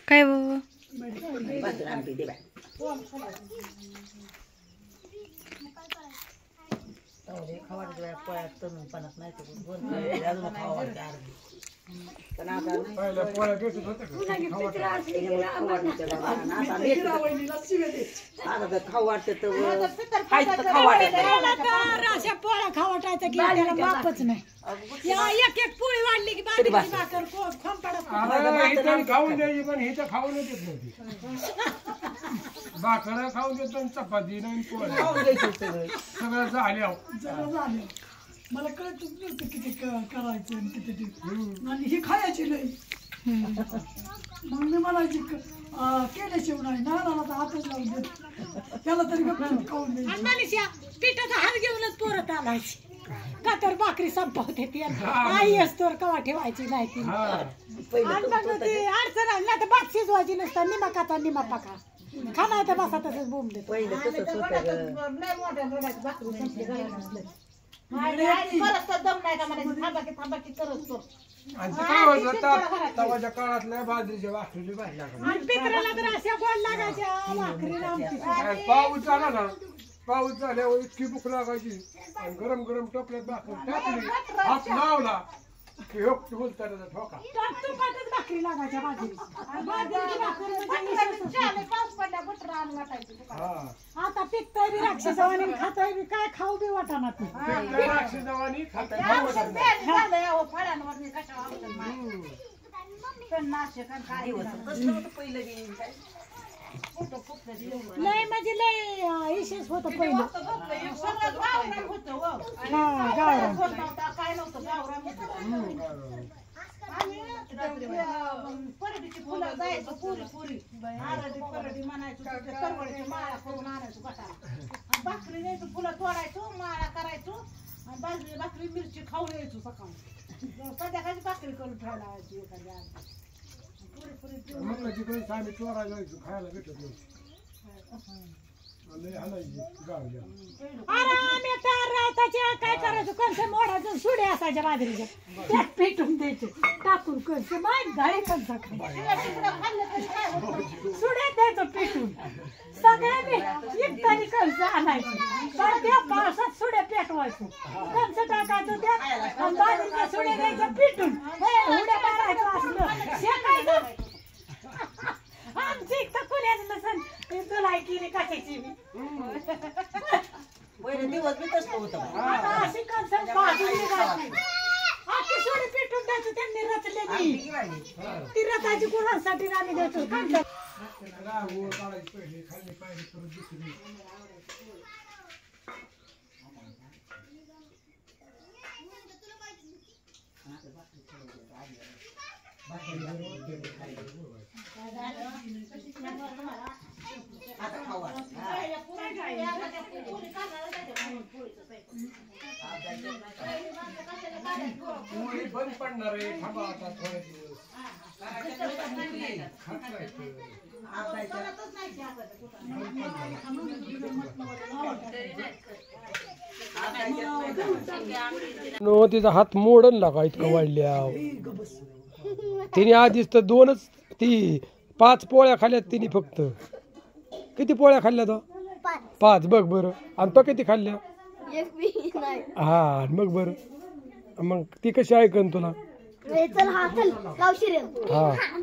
काय बाबा खाऊ वाटत पोळ्या खाऊ वाटायचं की त्याला मापच नाही एक एक पोळी वाढली की बाजरीची भाकर खाऊन द्यायची पण ही तर खाऊन देत नव्हती भाकर खाऊन देतो चपाती नाही सगळं झालं मला कळतच नव्हतं किती करायचं आणि किती आणि ही खायची नाही मग मी म्हणायची केल्याशिवाय नाही नानाला तर हातच लावून देत त्याला तरी खाऊन द्यायची पिठाचा हात घेऊनच पोरत आलायची का तर भाकरी संपवते ती आई असतो कवा ठेवायची नाही ती अडचण आली नाही तर भात शिजवायची नसतं निमा काचा निमा पाका खाना तर बसा तसंच बोंब देत तवाच्या काळातल्या बाजरीच्या भाकरी भारी लागायची पाऊस झाला ना पाऊस झाल्यावर इतकी भूक लागायची आणि गरम गरम टोपल्यात भाकरी टाकली हात लावला की बोलताना ठोका भाकरी लागायच्या आता पिकताय बी राक्षसवाणी खाताय बी काय खाऊ बी वाटाणा राक्षसवाणी खाताय लय म्हणजे लय विशेष होत पहिलं परडीची फुलं जायचं पुरी पुरी परडी म्हणायचो माळा करून आणायचो गटाला भाकरी न्यायचो फुलं तोडायचो माळा करायचो आणि बाजरी भाकरी मिरची खाऊन यायचो सकाळी संध्याकाळची भाकरी करून ठेवायला लावायची एखाद्या आम्ही चोरायला जायचो खायला भेटत नाही काय करायचं कंस मोडायचं सुडे असायच्या बाजरीच्या त्यात पेटून द्यायचे टाकून कंस धाडे कंस सुड्यात द्यायचं पेटून सगळ्यांनी एकट्याने कंस आणायचे तर त्या पावसात सुड्या पेटवायचं कंस टाकायचं त्यात बाजरीच्या सुड्या द्यायचं पेटून उड्या मारायचं असलं शेकायचं आमची इथं कुण्याच नसन तुला ऐकली कशाची दिवस बी तसं होतं अशी कन्सर्ट बाजूला जायची आखी सोडी पेटून द्यायचं त्यांनी रचलेली ती रथाची गुणांसाठी आम्ही देतो बंद पडणार आहे थांबा आता थोडे दिवस तिचा हात मोडन लागा इतकं वाढल्या तिने आधीच तर 2च ती 5 पोळ्या खाल्ल्यात तिने फक्त किती पोळ्या खाल्ल्या तो 5 बघ बरं आणि तो किती खाल्ल्या हा मग बरं मग ती कशी ऐकन तुला हा